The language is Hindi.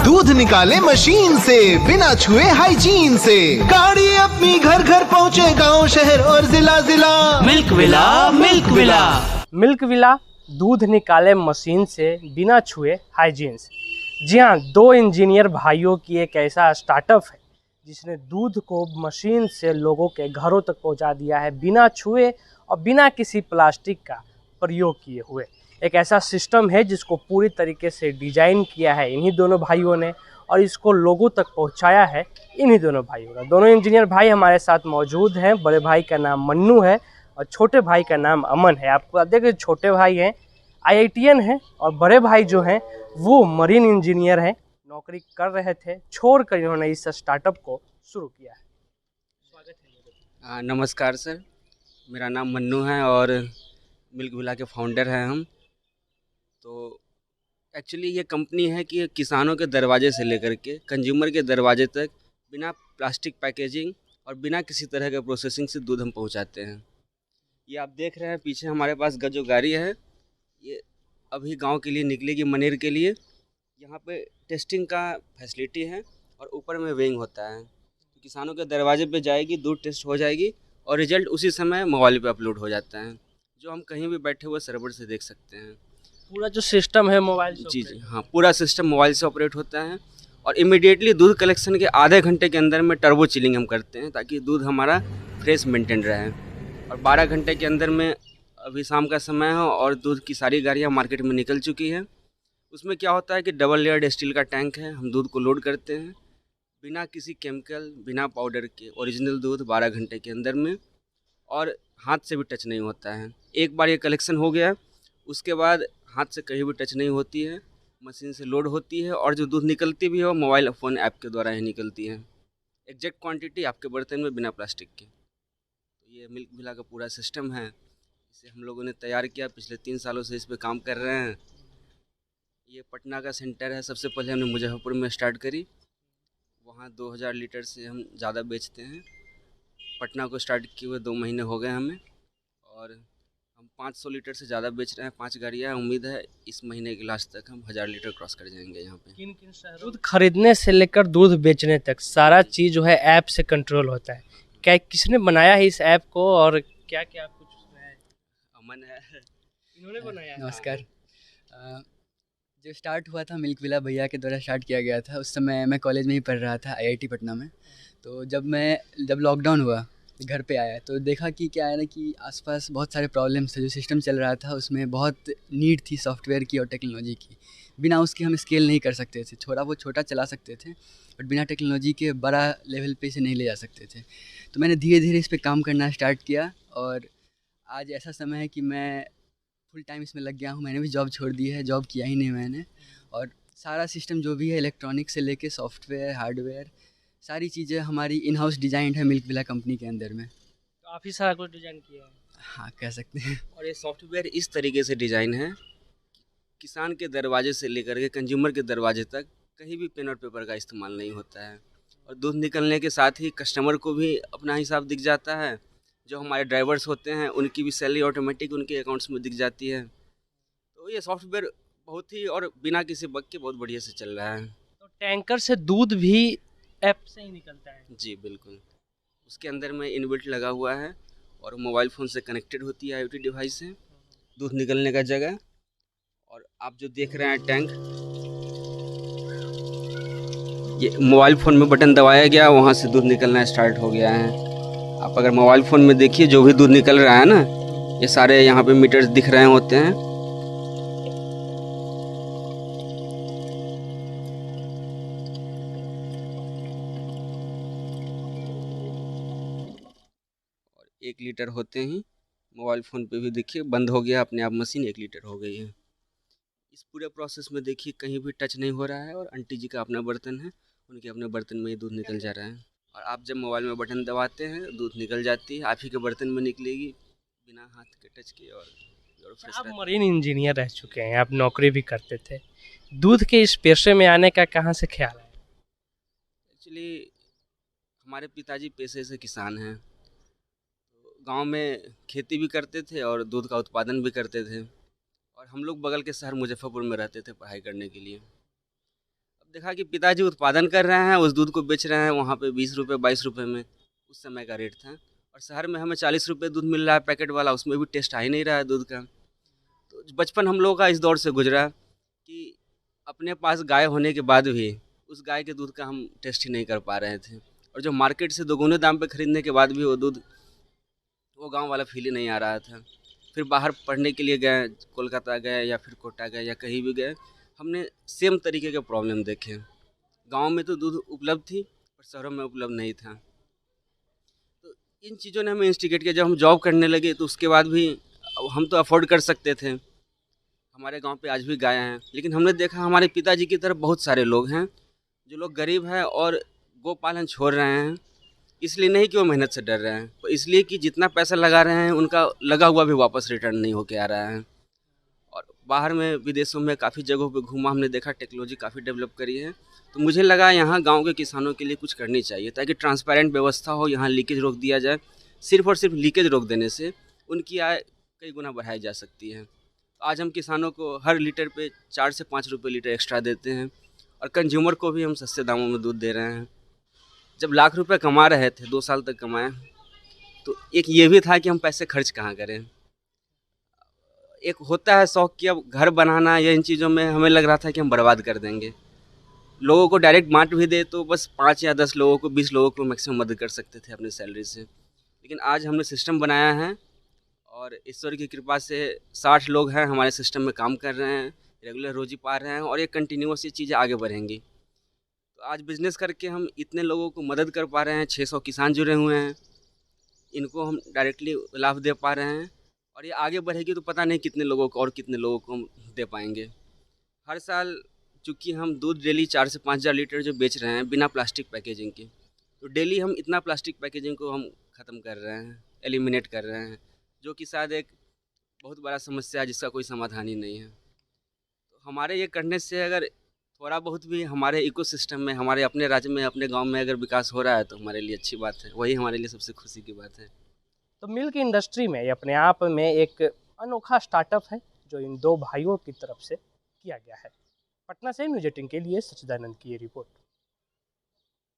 दूध निकाले मशीन से बिना छुए हाइजीन से। गाड़ी अपनी घर घर पहुँचे, गांव शहर और जिला जिला। Milk villa, milk villa. Milk villa दूध निकाले मशीन से बिना छुए हाइजीन से। जी हाँ, दो इंजीनियर भाइयों की एक ऐसा स्टार्टअप है जिसने दूध को मशीन से लोगों के घरों तक पहुंचा दिया है, बिना छुए और बिना किसी प्लास्टिक का प्रयोग किए हुए। एक ऐसा सिस्टम है जिसको पूरी तरीके से डिजाइन किया है इन्हीं दोनों भाइयों ने और इसको लोगों तक पहुंचाया है इन्हीं दोनों भाइयों ने। दोनों इंजीनियर भाई हमारे साथ मौजूद हैं। बड़े भाई का नाम मन्नू है और छोटे भाई का नाम अमन है। आपको देखिए, छोटे भाई हैं IITian हैं और बड़े भाई जो हैं वो मरीन इंजीनियर हैं। नौकरी कर रहे थे, छोड़कर इन्होंने इस स्टार्टअप को शुरू किया है। स्वागत है। नमस्कार सर, मेरा नाम मन्नू है और मिल्क विला के फाउंडर हैं हम। तो एक्चुअली ये कंपनी है कि किसानों के दरवाजे से लेकर के कंज्यूमर के दरवाजे तक बिना प्लास्टिक पैकेजिंग और बिना किसी तरह के प्रोसेसिंग से दूध हम पहुंचाते हैं। ये आप देख रहे हैं पीछे हमारे पास जो गाड़ी है, ये अभी गांव के लिए निकलेगी, मनेर के लिए। यहाँ पे टेस्टिंग का फैसिलिटी है और ऊपर में वेइंग होता है। तो किसानों के दरवाजे पे जाएगी, दूध टेस्ट हो जाएगी और रिजल्ट उसी समय मोबाइल पे अपलोड हो जाता है, जो हम कहीं भी बैठे हुए सर्वर से देख सकते हैं। पूरा जो सिस्टम है मोबाइल से जी हाँ, पूरा सिस्टम मोबाइल से ऑपरेट होता है और इमीडिएटली दूध कलेक्शन के आधे घंटे के अंदर में टर्बो चिलिंग हम करते हैं ताकि दूध हमारा फ्रेश मेंटेन रहे। और 12 घंटे के अंदर में, अभी शाम का समय है और दूध की सारी गाड़ियाँ मार्केट में निकल चुकी हैं। उसमें क्या होता है कि डबल लेयर्ड स्टील का टैंक है, हम दूध को लोड करते हैं बिना किसी केमिकल, बिना पाउडर के ओरिजिनल दूध 12 घंटे के अंदर में, और हाथ से भी टच नहीं होता है। एक बार ये कलेक्शन हो गया उसके बाद हाथ से कहीं भी टच नहीं होती है, मशीन से लोड होती है और जो दूध निकलती भी है वो मोबाइल फ़ोन ऐप के द्वारा ही निकलती है। एग्जैक्ट क्वांटिटी आपके बर्तन में बिना प्लास्टिक के। तो ये मिल्क विला का पूरा सिस्टम है, इसे हम लोगों ने तैयार किया, पिछले 3 सालों से इस पर काम कर रहे हैं। ये पटना का सेंटर है। सबसे पहले हमने मुजफ्फरपुर में स्टार्ट करी, वहाँ 2000 लीटर से हम ज़्यादा बेचते हैं। पटना को स्टार्ट किए हुए 2 महीने हो गए हमें और हम 500 लीटर से ज़्यादा बेच रहे हैं, 5 गाड़ियाँ। उम्मीद है इस महीने के लास्ट तक हम 1000 लीटर क्रॉस कर जाएंगे यहाँ पे। किन शहरों दूध खरीदने से लेकर दूध बेचने तक सारा चीज़ जो है ऐप से कंट्रोल होता है। क्या किसने बनाया है इस ऐप को और क्या क्या कुछ उसमें है? अमन है, इन्होंने बनाया। नमस्कार। जो स्टार्ट हुआ था मिल्क विला भैया के द्वारा स्टार्ट किया गया था। उस समय मैं कॉलेज में ही पढ़ रहा था, IIT पटना में। तो जब लॉकडाउन हुआ, घर पे आया तो देखा कि क्या है ना कि आसपास बहुत सारे प्रॉब्लम्स थे। जो सिस्टम चल रहा था उसमें बहुत नीड थी सॉफ्टवेयर की और टेक्नोलॉजी की। बिना उसके हम स्केल नहीं कर सकते थे। छोटा चला सकते थे बट बिना टेक्नोलॉजी के बड़ा लेवल पे इसे नहीं ले जा सकते थे। तो मैंने धीरे धीरे इस पर काम करना स्टार्ट किया और आज ऐसा समय है कि मैं फुल टाइम इसमें लग गया हूँ। मैंने भी जॉब छोड़ दी है, जॉब किया ही नहीं मैंने। और सारा सिस्टम जो भी है, इलेक्ट्रॉनिक से लेके सॉफ्टवेयर, हार्डवेयर, सारी चीज़ें हमारी इन हाउस डिज़ाइंड है मिल्क विला कंपनी के अंदर में। काफ़ी सारा कुछ डिजाइन किया है। हाँ, कह सकते हैं। और ये सॉफ्टवेयर इस तरीके से डिज़ाइन है, किसान के दरवाजे से लेकर के कंज्यूमर के दरवाजे तक कहीं भी पेन और पेपर का इस्तेमाल नहीं होता है। और दूध निकलने के साथ ही कस्टमर को भी अपना हिसाब दिख जाता है। जो हमारे ड्राइवर्स होते हैं उनकी भी सैलरी ऑटोमेटिक उनके अकाउंट्स में दिख जाती है। तो ये सॉफ्टवेयर बहुत ही और बिना किसी बग के बहुत बढ़िया से चल रहा है। तो टैंकर से दूध भी ऐप से ही निकलता है? जी बिल्कुल, उसके अंदर में इनबिल्ट लगा हुआ है और मोबाइल फ़ोन से कनेक्टेड होती है IoT डिवाइस से दूध निकलने का जगह। और आप जो देख रहे हैं टैंक, ये मोबाइल फ़ोन में बटन दबाया गया, वहाँ से दूध निकलना स्टार्ट हो गया है। आप अगर मोबाइल फ़ोन में देखिए, जो भी दूध निकल रहा है ना, ये सारे यहाँ पे मीटर्स दिख रहे होते हैं। और 1 लीटर होते ही मोबाइल फ़ोन पे भी देखिए बंद हो गया अपने आप, मशीन 1 लीटर हो गई है। इस पूरे प्रोसेस में देखिए कहीं भी टच नहीं हो रहा है और आंटी जी का अपना बर्तन है, उनके अपने बर्तन में ही दूध निकल जा रहा है। और आप जब मोबाइल में बटन दबाते हैं, दूध निकल जाती है, आप ही के बर्तन में निकलेगी बिना हाथ के टच के। और फ्रेश आप रहता है। मरीन इंजीनियर रह चुके हैं, आप नौकरी भी करते थे। दूध के इस पेशे में आने का कहाँ से ख्याल है? एक्चुअली हमारे पिताजी पेशे से किसान हैं, तो गांव में खेती भी करते थे और दूध का उत्पादन भी करते थे। और हम लोग बगल के शहर मुजफ्फरपुर में रहते थे पढ़ाई करने के लिए। अब देखा कि पिताजी उत्पादन कर रहे हैं, उस दूध को बेच रहे हैं वहाँ पे 20 रुपये 22 रुपये में, उस समय का रेट था। और शहर में हमें 40 रुपये दूध मिल रहा है पैकेट वाला, उसमें भी टेस्ट आ ही नहीं रहा है दूध का। तो बचपन हम लोगों का इस दौर से गुजरा कि अपने पास गाय होने के बाद भी उस गाय के दूध का हम टेस्ट ही नहीं कर पा रहे थे, और जो मार्केट से दोगुने दाम पे खरीदने के बाद भी वो दूध, वो गांव वाला फील ही नहीं आ रहा था। फिर बाहर पढ़ने के लिए गए, कोलकाता गए या फिर कोटा गए या कहीं भी गए, हमने सेम तरीके के प्रॉब्लम देखे। गांव में तो दूध उपलब्ध थी और शहरों में उपलब्ध नहीं था। तो इन चीज़ों ने हमें इंस्टिगेट किया। जब हम जॉब करने लगे तो उसके बाद भी हम तो अफोर्ड कर सकते थे, हमारे गांव पे आज भी गायें हैं, लेकिन हमने देखा हमारे पिताजी की तरफ बहुत सारे लोग हैं जो लोग गरीब हैं और गोपालन छोड़ रहे हैं। इसलिए नहीं कि वो मेहनत से डर रहे हैं, तो इसलिए कि जितना पैसा लगा रहे हैं उनका लगा हुआ भी वापस रिटर्न नहीं होके आ रहा है। और बाहर में विदेशों में काफ़ी जगहों पे घूमा, हमने देखा टेक्नोलॉजी काफ़ी डेवलप करी है। तो मुझे लगा यहाँ गांव के किसानों के लिए कुछ करनी चाहिए ताकि ट्रांसपेरेंट व्यवस्था हो, यहाँ लीकेज रोक दिया जाए। सिर्फ और सिर्फ लीकेज रोक देने से उनकी आय कई गुना बढ़ाई जा सकती है। आज हम किसानों को हर लीटर पे 4 से 5 रुपये लीटर एक्स्ट्रा देते हैं और कंज्यूमर को भी हम सस्ते दामों में दूध दे रहे हैं। जब लाख रुपए कमा रहे थे, 2 साल तक कमाए, तो एक ये भी था कि हम पैसे खर्च कहाँ करें। एक होता है शौक कि अब घर बनाना या इन चीज़ों में हमें लग रहा था कि हम बर्बाद कर देंगे। लोगों को डायरेक्ट बांट भी दे तो बस 5 या 10 लोगों को, 20 लोगों को मैक्सिमम मदद कर सकते थे अपनी सैलरी से। लेकिन आज हमने सिस्टम बनाया है और ईश्वर की कृपा से 60 लोग हैं हमारे सिस्टम में काम कर रहे हैं, रेगुलर रोजी पा रहे हैं और ये कंटिन्यूस ये चीज़ें आगे बढ़ेंगी। तो आज बिज़नेस करके हम इतने लोगों को मदद कर पा रहे हैं, 600 किसान जुड़े हुए हैं, इनको हम डायरेक्टली लाभ दे पा रहे हैं और ये आगे बढ़ेगी तो पता नहीं कितने लोगों को और कितने लोगों को हम दे पाएंगे। हर साल चूँकि हम दूध डेली 4 से 5 हज़ार लीटर जो बेच रहे हैं बिना प्लास्टिक पैकेजिंग के, तो डेली हम इतना प्लास्टिक पैकेजिंग को हम ख़त्म कर रहे हैं, एलिमिनेट कर रहे हैं, जो कि शायद एक बहुत बड़ा समस्या है जिसका कोई समाधान ही नहीं है। तो हमारे ये करने से अगर थोड़ा बहुत भी हमारे इकोसिस्टम में, हमारे अपने राज्य में, अपने गांव में अगर विकास हो रहा है तो हमारे लिए अच्छी बात है, वही हमारे लिए सबसे खुशी की बात है। तो मिल्क इंडस्ट्री में ये अपने आप में एक अनोखा स्टार्टअप है जो इन दो भाइयों की तरफ से किया गया है। पटना से न्यूज़ 18 के लिए सच्चिदानंद की ये रिपोर्ट।